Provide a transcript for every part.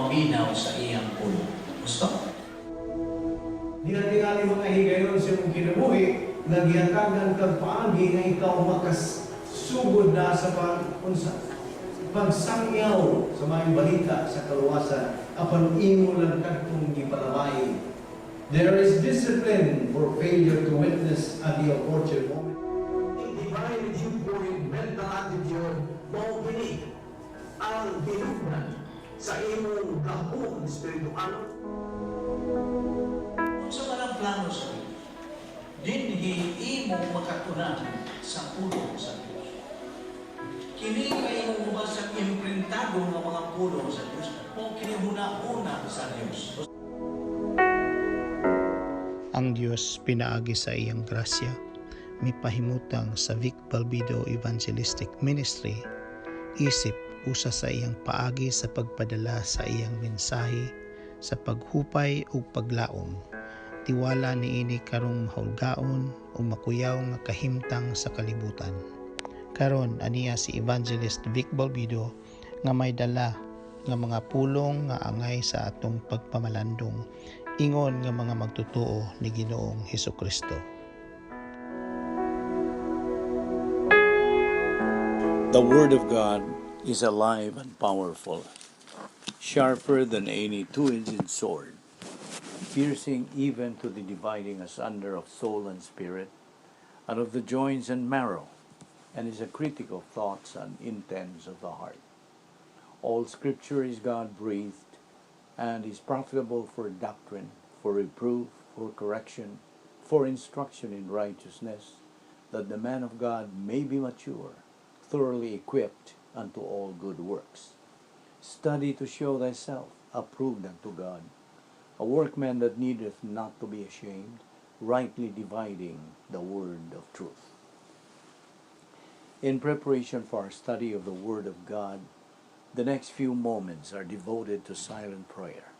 maminaw sa iyang pulo. Gusto? Di na tingali mga higayon sa imong kinabuhi, nagyatagan kag paagi nga ikaw makasugod na sa pagsangyaw sa mga balita sa kaluwasan apan imo lang kadtong gipalabay. There is discipline for failure to witness at the opportune moment. Divine viewpoint, mental attitude, mao kini ang pinugnan sa imong gahong espiritual. Unsa man ang plano sa Dios? Dinhi imo makatunan sa pulo sa Dios. Kini kay imong sa imprintado nga mga pulo sa Dios. O kini huna-una sa Dios. Ang Diyos pinaagi sa iyang grasya, mipahimutang sa Vic Balbido Evangelistic Ministry, isip usa sa iyang paagi sa pagpadala sa iyang mensahe, sa paghupay ug paglaom. Tiwala niini karong mahulgaon o makuyaw nga kahimtang sa kalibutan. Karon aniya si Evangelist Vic Balbido nga may dala nga mga pulong nga angay sa atong pagpamalandong, ingon nga mga magtutuo ni Ginoong Hesukristo. The Word of God is alive and powerful, sharper than any two-edged sword, piercing even to the dividing asunder of soul and spirit, and of the joints and marrow, and is a critic of thoughts and intents of the heart. All Scripture is God-breathed, and is profitable for doctrine, for reproof, for correction, for instruction in righteousness, that the man of God may be mature, thoroughly equipped unto all good works. Study to show thyself approved unto God, a workman that needeth not to be ashamed, rightly dividing the word of truth. In preparation for our study of the Word of God, the next few moments are devoted to silent prayer.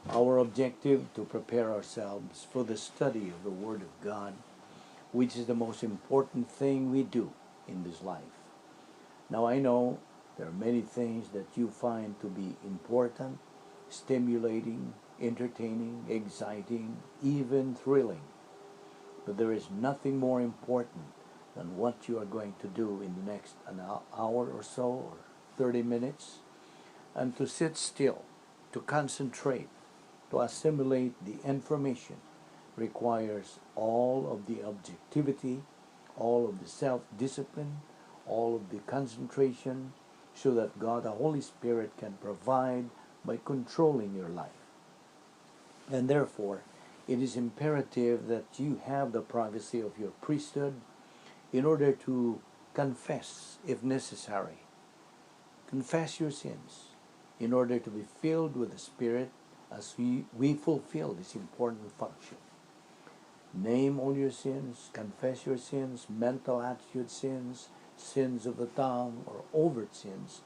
Our objective to prepare ourselves for the study of the Word of God, which is the most important thing we do in this life. Now I know there are many things that you find to be important, stimulating, entertaining, exciting, even thrilling. But there is nothing more important than what you are going to do in the next hour or so, or 30 minutes, and to sit still, to concentrate, to assimilate the information requires all of the objectivity, all of the self-discipline, all of the concentration, so that God, the Holy Spirit, can provide by controlling your life. And therefore, it is imperative that you have the privacy of your priesthood in order to confess, if necessary. Confess your sins in order to be filled with the Spirit as we fulfill this important function. Name all your sins, confess your sins, mental attitude sins, sins of the tongue, or overt sins,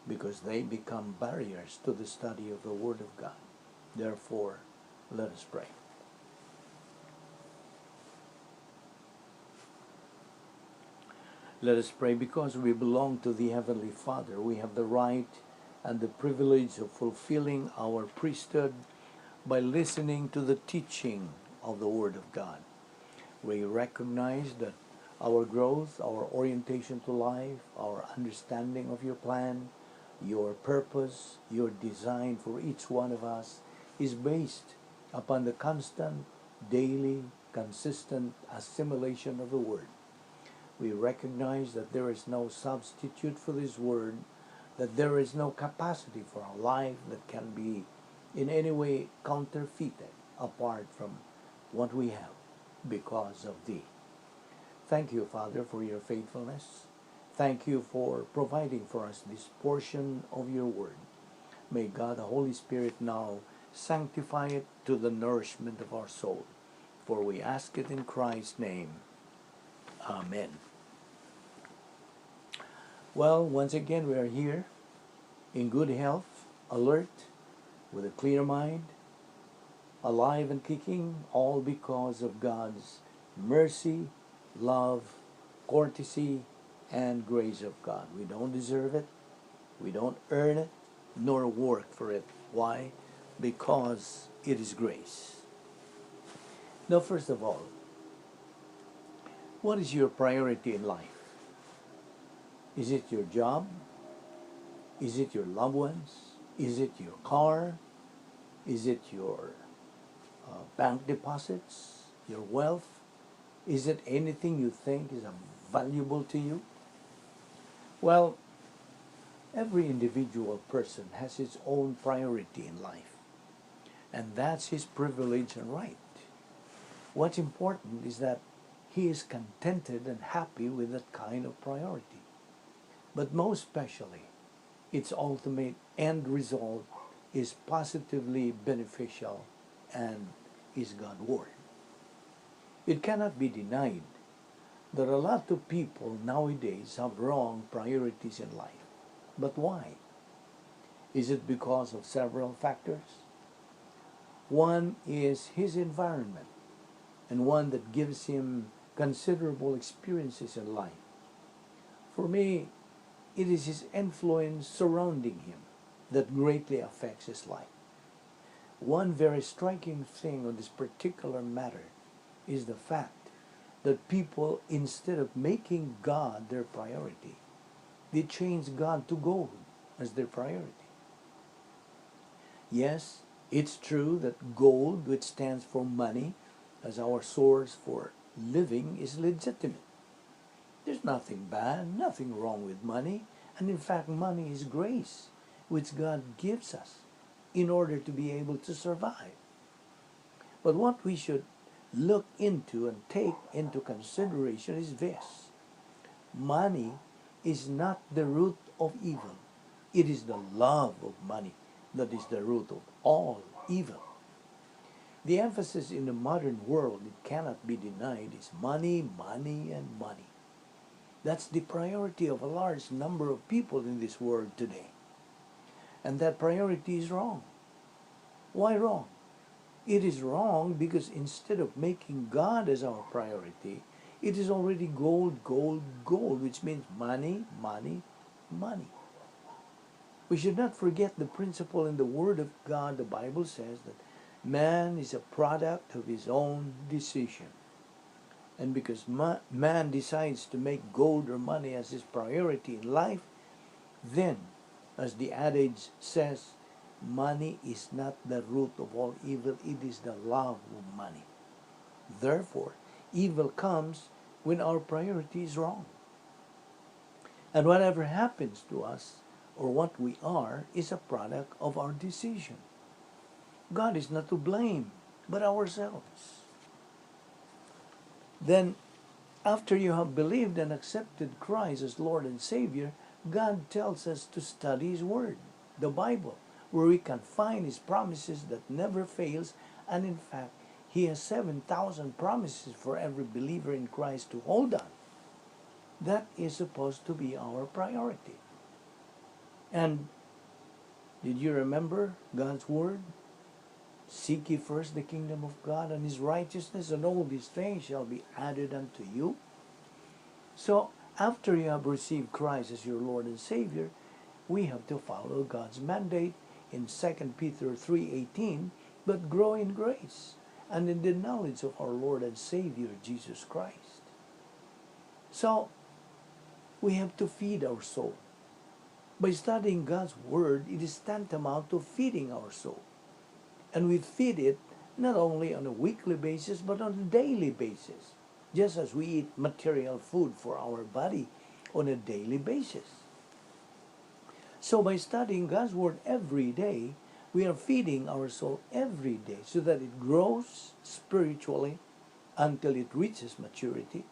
because they become barriers to the study of the Word of God. Therefore, let us pray. Let us pray. Because we belong to the Heavenly Father, we have the right and the privilege of fulfilling our priesthood by listening to the teaching of the Word of God. We recognize that our growth, our orientation to life, our understanding of your plan, your purpose, your design for each one of us is based upon the constant, daily, consistent assimilation of the Word. We recognize that there is no substitute for this Word, that there is no capacity for our life that can be in any way counterfeited apart from what we have because of Thee. Thank you, Father, for your faithfulness. Thank you for providing for us this portion of your Word. May God, the Holy Spirit, now sanctify it to the nourishment of our soul. For we ask it in Christ's name. Amen. Well, once again, we are here in good health, alert, with a clear mind, alive and kicking, all because of God's mercy, love, courtesy, and grace of God. We don't deserve it, we don't earn it, nor work for it. Why? Because it is grace. Now, first of all, what is your priority in life? Is it your job? Is it your loved ones? Is it your car? Is it your bank deposits? Your wealth? Is it anything you think is valuable to you? Well, every individual person has his own priority in life, and that's his privilege and right. What's important is that he is contented and happy with that kind of priority. But most especially, its ultimate end result is positively beneficial and is God's Word. It cannot be denied that a lot of people nowadays have wrong priorities in life. But why? Is it because of several factors? One is his environment, and one that gives him considerable experiences in life. For me, it is his influence surrounding him that greatly affects his life. One very striking thing on this particular matter is the fact that people, instead of making God their priority, they change God to gold as their priority. Yes, it's true that gold, which stands for money, as our source for living, is legitimate. There's nothing bad, nothing wrong with money, and in fact, money is grace, which God gives us in order to be able to survive. But what we should look into and take into consideration is this: money is not the root of evil. It is the love of money that is the root of all evil. The emphasis in the modern world, it cannot be denied, is money, money, and money. That's the priority of a large number of people in this world today. And that priority is wrong. Why wrong? It is wrong because instead of making God as our priority, it is already gold, gold, gold, which means money, money, money. We should not forget the principle in the Word of God. The Bible says that man is a product of his own decision. And because man decides to make gold or money as his priority in life, then, as the adage says, money is not the root of all evil, it is the love of money. Therefore, evil comes when our priority is wrong. And whatever happens to us, or what we are, is a product of our decision. God is not to blame, but ourselves. Then, after you have believed and accepted Christ as Lord and Savior, God tells us to study His Word, the Bible, where we can find His promises that never fails, and in fact, He has 7,000 promises for every believer in Christ to hold on. That is supposed to be our priority. And did you remember God's Word? Seek ye first the kingdom of God and His righteousness, and all these things shall be added unto you. So, after you have received Christ as your Lord and Savior, we have to follow God's mandate in 2 Peter 3:18, but grow in grace and in the knowledge of our Lord and Savior, Jesus Christ. So, we have to feed our soul. By studying God's Word, it is tantamount to feeding our soul. And we feed it not only on a weekly basis, but on a daily basis, just as we eat material food for our body on a daily basis. So by studying God's Word every day, we are feeding our soul every day so that it grows spiritually until it reaches maturity.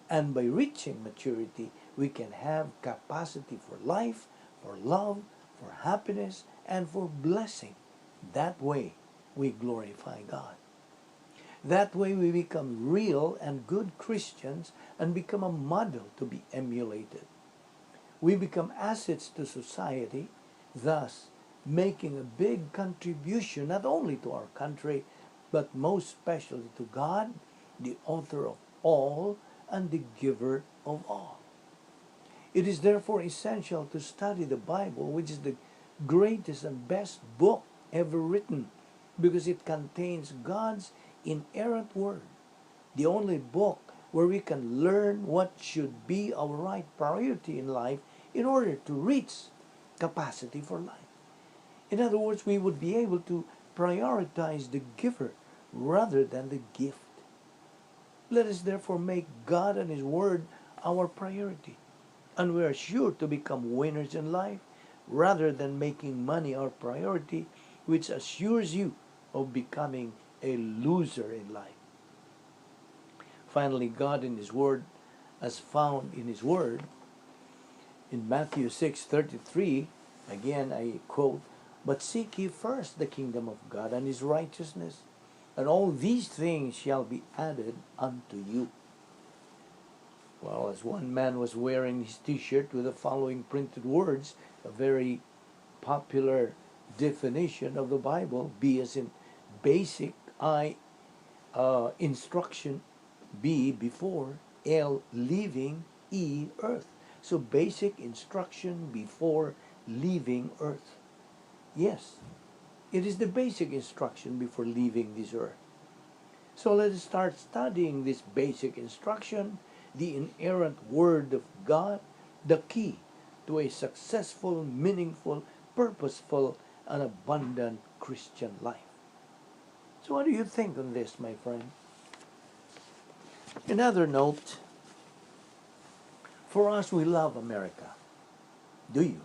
And by reaching maturity, we can have capacity for life, for love, for happiness, and for blessing. That way, we glorify God. That way, we become real and good Christians and become a model to be emulated. We become assets to society, thus making a big contribution not only to our country, but most especially to God, the author of all and the giver of all. It is therefore essential to study the Bible, which is the greatest and best book ever written because it contains God's inerrant word. The only book where we can learn what should be our right priority in life in order to reach capacity for life. In other words, we would be able to prioritize the giver rather than the gift. Let us therefore make God and His Word our priority, and we are sure to become winners in life rather than making money our priority, which assures you of becoming a loser in life. Finally, God in His Word, as found in His Word, in Matthew 6:33, again I quote, "But seek ye first the kingdom of God and His righteousness, and all these things shall be added unto you." Well, as one man was wearing his t-shirt with the following printed words, a very popular definition of the Bible, B as in basic, I instruction, B before, L leaving, E earth. So basic instruction before leaving earth. Yes, it is the basic instruction before leaving this earth. So let us start studying this basic instruction, the inerrant Word of God, the key to a successful, meaningful, purposeful, and abundant Christian life. So what do you think on this, my friend? Another note, for us, we love America. Do you?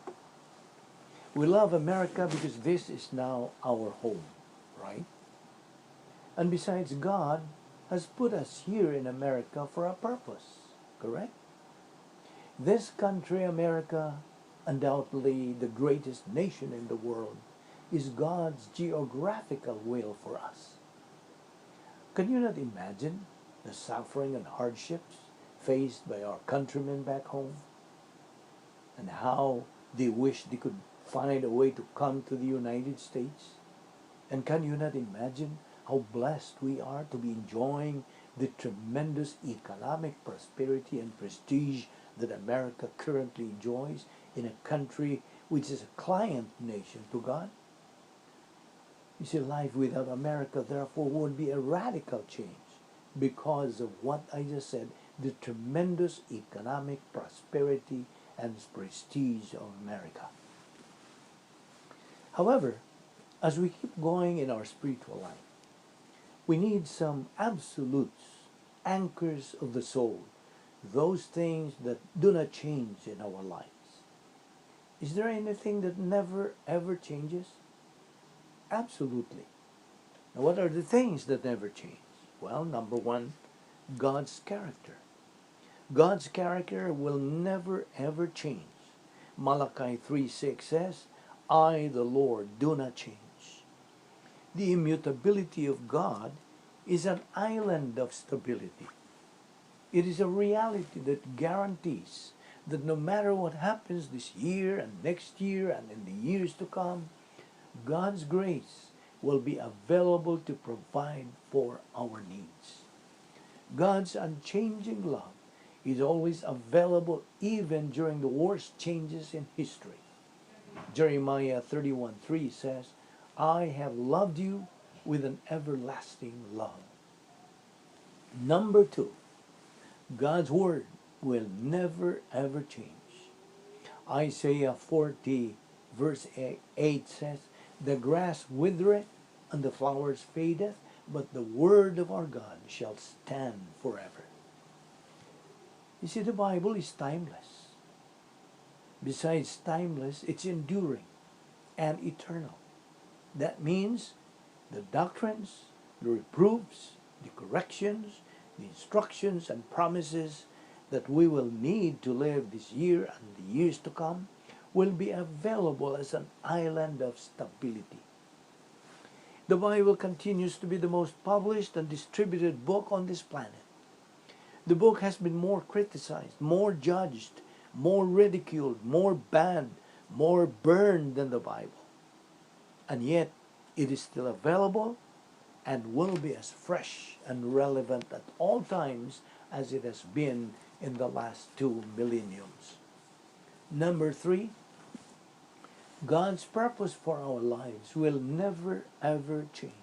We love America because this is now our home, right? And besides, God has put us here in America for a purpose, correct? This country, America, undoubtedly the greatest nation in the world, is God's geographical will for us. Can you not imagine the suffering and hardships faced by our countrymen back home? And how they wish they could find a way to come to the United States? And can you not imagine how blessed we are to be enjoying the tremendous economic prosperity and prestige that America currently enjoys in a country which is a client nation to God? You see, life without America, therefore, would be a radical change because of what I just said, the tremendous economic prosperity and prestige of America. However, as we keep going in our spiritual life, we need some absolutes, anchors of the soul, those things that do not change in our lives. Is there anything that never ever changes? Absolutely. Now, what are the things that never change? Well, number one, God's character. God's character will never ever change. Malachi 3:6 says, "I, the Lord, do not change." The immutability of God is an island of stability. It is a reality that guarantees that no matter what happens this year and next year and in the years to come, God's grace will be available to provide for our needs. God's unchanging love is always available even during the worst changes in history. Jeremiah 31:3 says, "I have loved you with an everlasting love." Number two, God's word will never ever change. Isaiah 40 verse 8 says, "The grass withereth and the flowers fadeth, but the word of our God shall stand forever." You see, the Bible is timeless. Besides timeless, it's enduring and eternal. That means the doctrines, the reproofs, the corrections, the instructions and promises that we will need to live this year and the years to come will be available as an island of stability. The Bible continues to be the most published and distributed book on this planet. The book has been more criticized, more judged, more ridiculed, more banned, more burned than the Bible. And yet, it is still available and will be as fresh and relevant at all times as it has been in the last 2 millenniums. Number three, God's purpose for our lives will never ever change.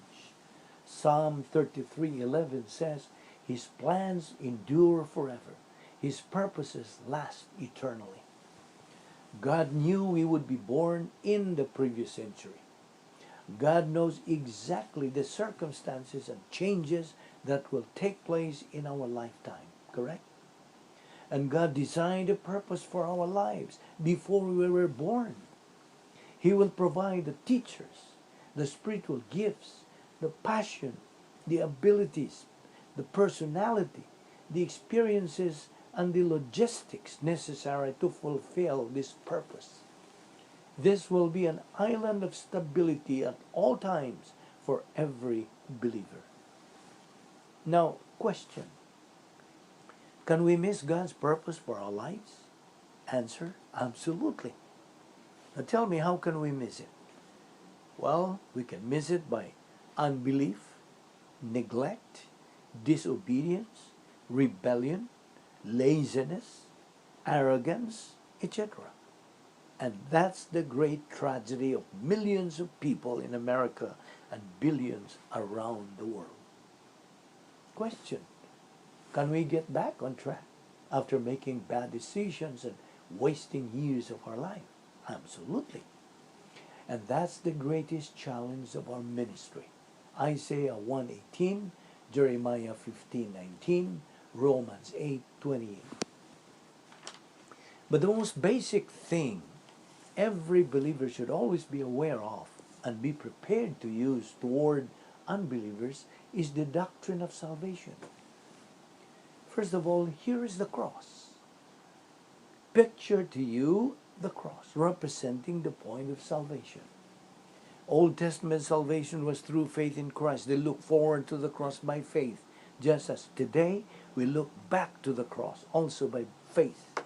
Psalm 33:11 says, His plans endure forever. His purposes last eternally. God knew we would be born in the previous century. God knows exactly the circumstances and changes that will take place in our lifetime, correct? And God designed a purpose for our lives before we were born. He will provide the teachers, the spiritual gifts, the passion, the abilities, the personality, the experiences, and the logistics necessary to fulfill this purpose. This will be an island of stability at all times for every believer. Now, question. Can we miss God's purpose for our lives? Answer, absolutely. Now tell me, how can we miss it? Well, we can miss it by unbelief, neglect, disobedience, rebellion, laziness, arrogance, etc. And that's the great tragedy of millions of people in America and billions around the world. Question. Can we get back on track after making bad decisions and wasting years of our life? Absolutely. And that's the greatest challenge of our ministry. Isaiah 1:18, Jeremiah 15:19, Romans 8:28. But the most basic thing every believer should always be aware of and be prepared to use toward unbelievers is the doctrine of salvation. First of all, here is the cross. Picture to you the cross, representing the point of salvation. Old Testament salvation was through faith in Christ. They look forward to the cross by faith, just as today we look back to the cross, also by faith.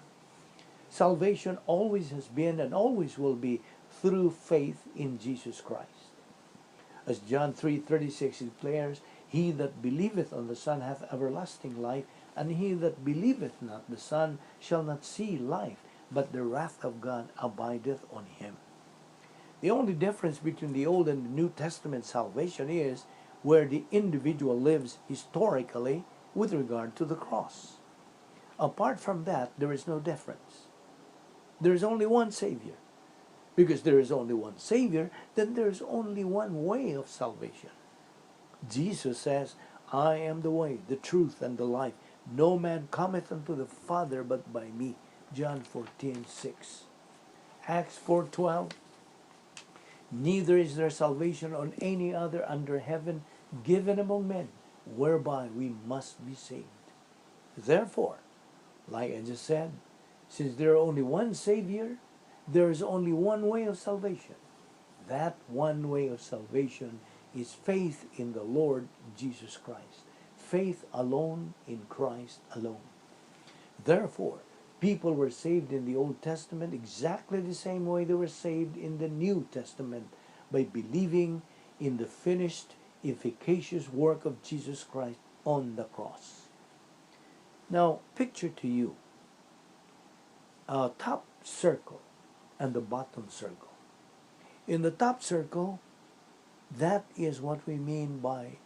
Salvation always has been and always will be through faith in Jesus Christ. As John 3:36 declares, He that believeth on the Son hath everlasting life, and he that believeth not the Son shall not see life, but the wrath of God abideth on him. The only difference between the Old and the New Testament salvation is where the individual lives historically with regard to the cross. Apart from that, there is no difference. There is only one Savior. Because there is only one Savior, then there is only one way of salvation. Jesus says, I am the way, the truth, and the life. No man cometh unto the Father but by me. John 14:6. Acts 4:12. Neither is there salvation on any other under heaven given among men, whereby we must be saved. Therefore, like I just said, since there are only one Savior, there is only one way of salvation. That one way of salvation is faith in the Lord Jesus Christ. Faith alone in Christ alone. Therefore, people were saved in the Old Testament exactly the same way they were saved in the New Testament, by believing in the finished, efficacious work of Jesus Christ on the cross. Now, picture to you a top circle and the bottom circle. In the top circle, that is what we mean by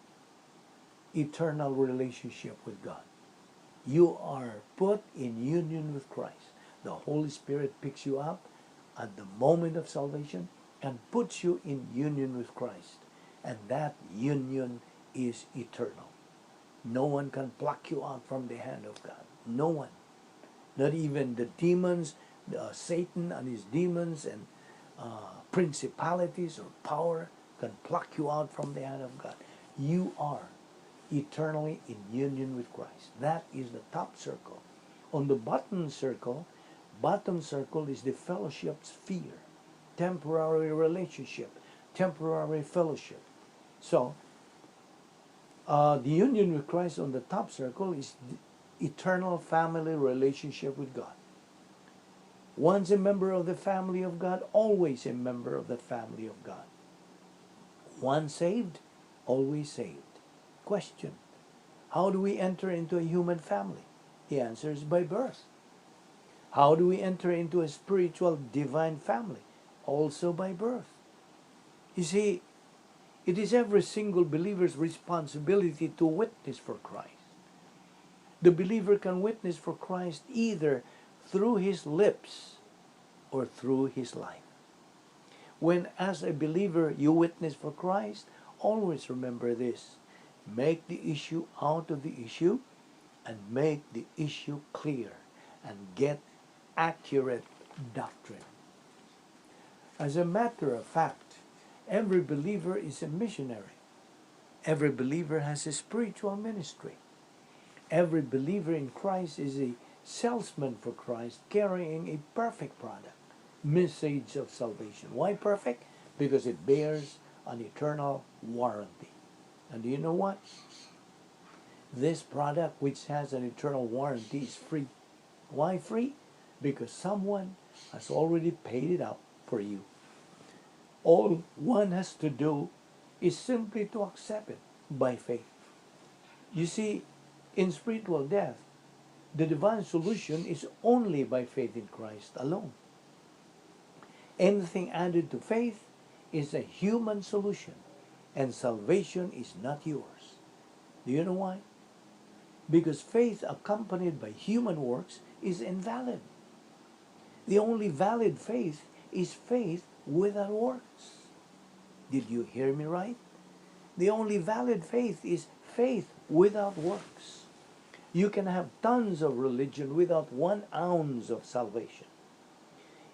eternal relationship with God. You are put in union with Christ. The Holy Spirit picks you up at the moment of salvation and puts you in union with Christ. And that union is eternal. No one can pluck you out from the hand of God. No one. Not even the demons, Satan and his demons and principalities or power can pluck you out from the hand of God. You are eternally in union with Christ. That is the top circle. On the bottom circle is the fellowship sphere, temporary relationship, temporary fellowship. So, the union with Christ on the top circle is the eternal family relationship with God. Once a member of the family of God, always a member of the family of God. Once saved, always saved. Question: how do we enter into a human family? The answer is by birth. How do we enter into a spiritual divine family? also by birth. You see, it is every single believer's responsibility to witness for Christ. The believer can witness for Christ either through his lips or through his life. When, as a believer, you witness for Christ, always remember this. Make the issue out of the issue and make the issue clear and get accurate doctrine. As a matter of fact, every believer is a missionary. Every believer has a spiritual ministry. Every believer in Christ is a salesman for Christ, carrying a perfect product, message of salvation. Why perfect? Because it bears an eternal warranty. And do you know what? This product, which has an eternal warranty, is free. Why free? Because someone has already paid it out for you. All one has to do is simply to accept it by faith. You see, in spiritual death, the divine solution is only by faith in Christ alone. Anything added to faith is a human solution, and salvation is not yours. Do you know why? Because faith accompanied by human works is invalid. The only valid faith is faith without works. Did you hear me right? The only valid faith is faith without works. You can have tons of religion without 1 ounce of salvation.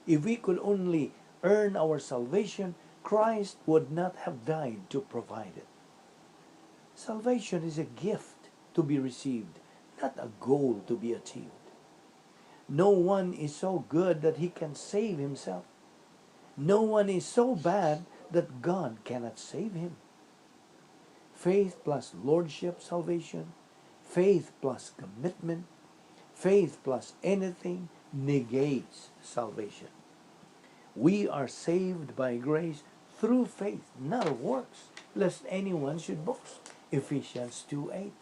If we could only earn our salvation, Christ would not have died to provide it. Salvation is a gift to be received, not a goal to be achieved. No one is so good that he can save himself. No one is so bad that God cannot save him. Faith plus lordship salvation, faith plus commitment, faith plus anything negates salvation. We are saved by grace through faith, not of works, lest anyone should boast. Ephesians 2:8.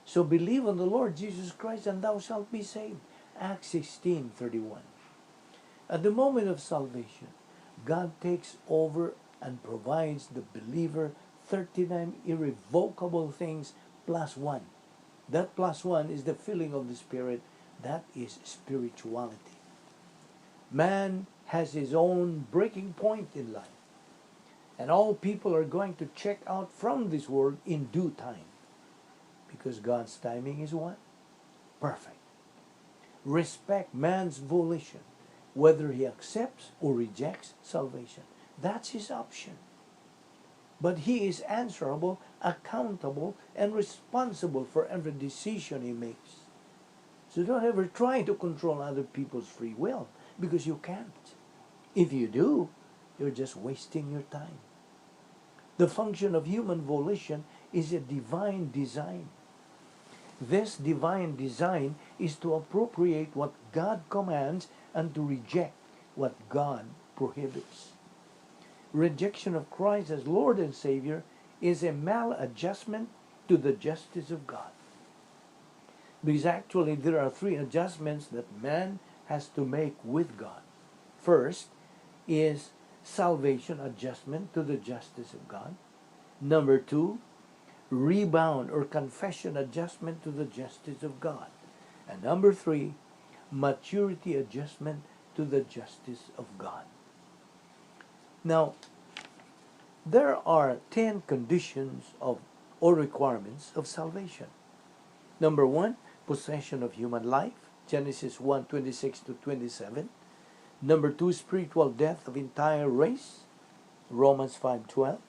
So believe on the Lord Jesus Christ and thou shalt be saved. Acts 16:31. At the moment of salvation, God takes over and provides the believer 39 irrevocable things plus 1. That plus 1 is the filling of the Spirit. That is spirituality. Man has his own breaking point in life. And all people are going to check out from this world in due time. Because God's timing is what? Perfect. Respect man's volition, whether he accepts or rejects salvation. That's his option. But he is answerable, accountable, and responsible for every decision he makes. So don't ever try to control other people's free will, because you can't. If you do, you're just wasting your time. The function of human volition is a divine design. This divine design is to appropriate what God commands and to reject what God prohibits. Rejection of Christ as Lord and Savior is a maladjustment to the justice of God. Because actually there are 3 adjustments that man has to make with God. First is salvation adjustment to the justice of God. Number 2, rebound or confession adjustment to the justice of God. And number 3, maturity adjustment to the justice of God. Now, there are 10 conditions of or requirements of salvation. Number 1, possession of human life, Genesis 1:26-27. Number 2, spiritual death of entire race, Romans 5:12.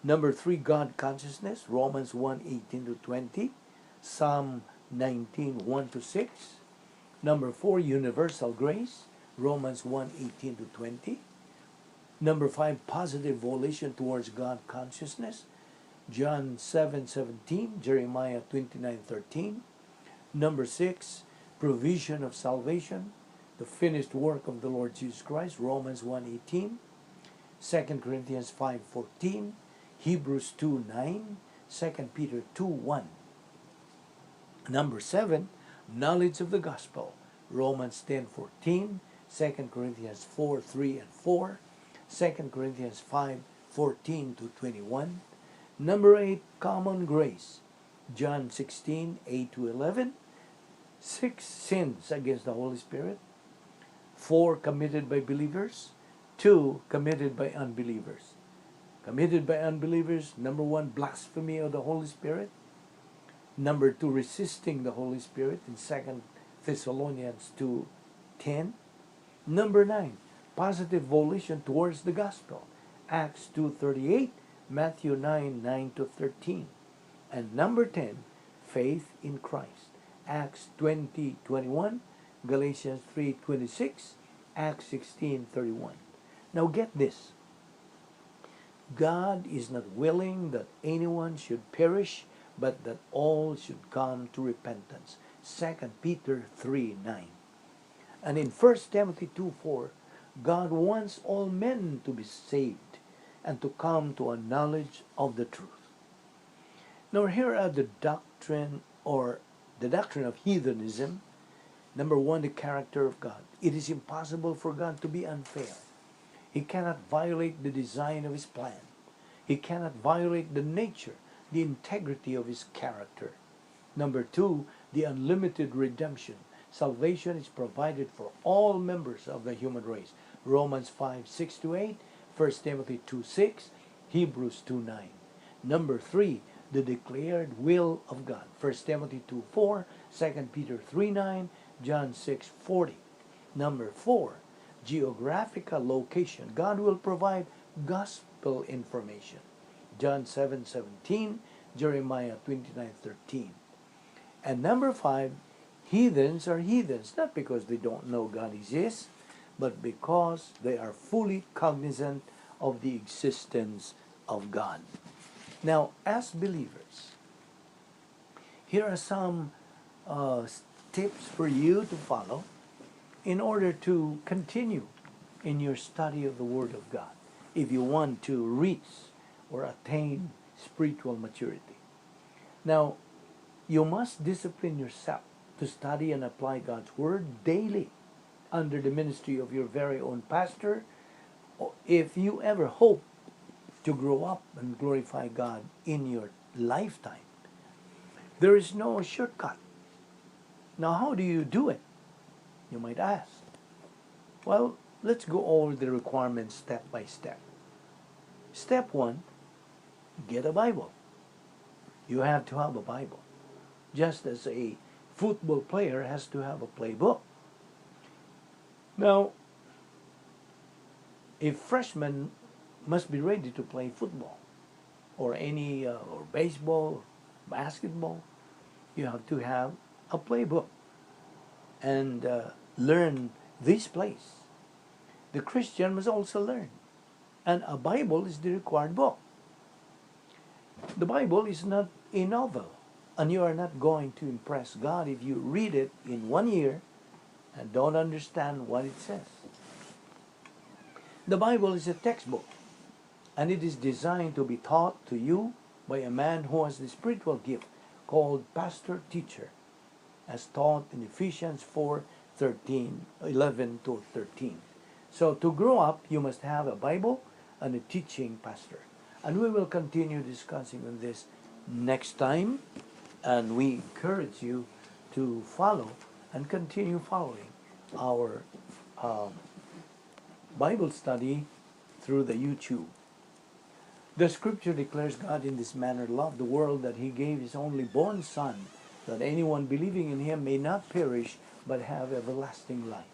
Number 3, God consciousness, Romans 1:18-20, Psalm 19:1-6. Number 4, universal grace, Romans 1:18-20. Number 5, positive volition towards God consciousness, John 7:17, Jeremiah 29:13. Number 6, provision of salvation, the finished work of the Lord Jesus Christ, Romans 1:18, 2 Corinthians 5:14, Hebrews 2:9, 2 Peter 2:1. Number 7, knowledge of the gospel, Romans 10:14, 2 Corinthians 4, 3 and 4, 2 Corinthians 5, 14 to 21. Number 8, common grace, John 16, 8 to 11. 6, sins against the Holy Spirit. 4, committed by believers. 2, committed by unbelievers. Committed by unbelievers, number 1, blasphemy of the Holy Spirit. Number 2, resisting the Holy Spirit in 2 Thessalonians 2:10. Number 9, positive volition towards the gospel, Acts 2:38, Matthew 9, 9 to 13. And number 10, faith in Christ, Acts 20:21, Galatians 3:26, Acts 16:31. Now get this. God is not willing that anyone should perish, but that all should come to repentance. 2 Peter 3:9. And in 1 Timothy 2:4, God wants all men to be saved and to come to a knowledge of the truth. Now here are the doctrine of heathenism. Number 1, the character of God. It is impossible for God to be unfair. He cannot violate the design of His plan. He cannot violate the nature, the integrity of His character. Number 2, the unlimited redemption. Salvation is provided for all members of the human race. Romans 5, 6 to 8, 1 Timothy 2, 6, Hebrews 2, 9. Number 3, the declared will of God. 1 Timothy 2, 4, 2 Peter 3, 9, John 6, 40. Number 4, geographical location. God will provide gospel information. John 7, 17, Jeremiah 29, 13. And number 5, heathens are heathens, not because they don't know God exists, but because they are fully cognizant of the existence of God. Now, as believers, here are some tips for you to follow in order to continue in your study of the Word of God, if you want to reach or attain spiritual maturity. Now, you must discipline yourself to study and apply God's Word daily under the ministry of your very own pastor, if you ever hope to grow up and glorify God in your lifetime. There is no shortcut. Now, how do you do it? You might ask. Well, let's go over the requirements step by step. Step 1, get a Bible. You have to have a Bible. Just as a football player has to have a playbook. Now, a freshman must be ready to play football or or baseball, basketball. You have to have a playbook and learn this place. The Christian must also learn. And a Bible is the required book. The Bible is not a novel, and you are not going to impress God if you read it in 1 year and don't understand what it says. The Bible is a textbook, and it is designed to be taught to you by a man who has the spiritual gift called pastor-teacher, as taught in Ephesians 4:11 to 13. So to grow up, you must have a Bible and a teaching pastor. And we will continue discussing on this next time, and we encourage you to follow and continue following our Bible study through the YouTube. The scripture declares God in this manner loved the world that He gave His only born Son, that anyone believing in Him may not perish but have everlasting life.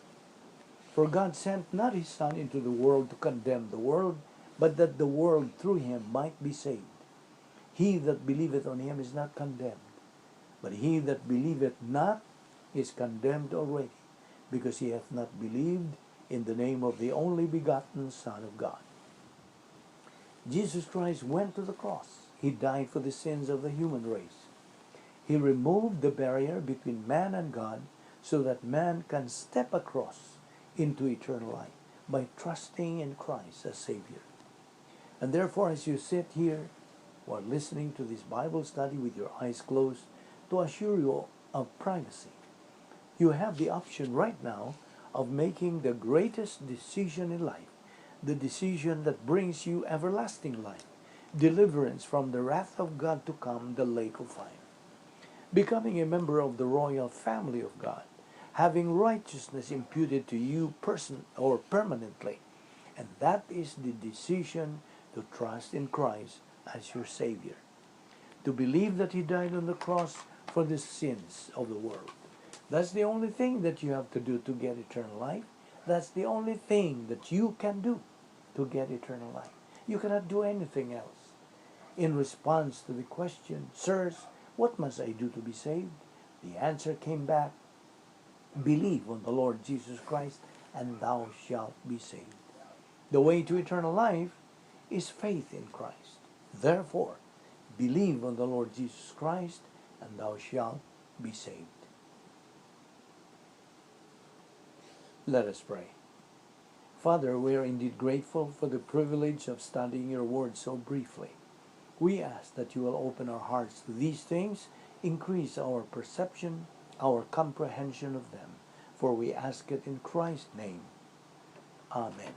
For God sent not His Son into the world to condemn the world, but that the world through Him might be saved. He that believeth on Him is not condemned, but he that believeth not is condemned already, because he hath not believed in the name of the only begotten Son of God. Jesus Christ went to the cross. He died for the sins of the human race. He removed the barrier between man and God so that man can step across into eternal life by trusting in Christ as Savior. And therefore, as you sit here while listening to this Bible study with your eyes closed, to assure you of privacy, you have the option right now of making the greatest decision in life, the decision that brings you everlasting life, deliverance from the wrath of God to come, the lake of fire. Becoming a member of the royal family of God, having righteousness imputed to you permanently. And that is the decision to trust in Christ as your Savior. To believe that He died on the cross for the sins of the world. That's the only thing that you have to do to get eternal life. That's the only thing that you can do to get eternal life. You cannot do anything else. In response to the question, "Sirs, what must I do to be saved?" The answer came back, "Believe on the Lord Jesus Christ, and thou shalt be saved." The way to eternal life is faith in Christ. Therefore, believe on the Lord Jesus Christ, and thou shalt be saved. Let us pray. Father, we are indeed grateful for the privilege of studying your word so briefly. We ask that you will open our hearts to these things, increase our perception, our comprehension of them. For we ask it in Christ's name. Amen.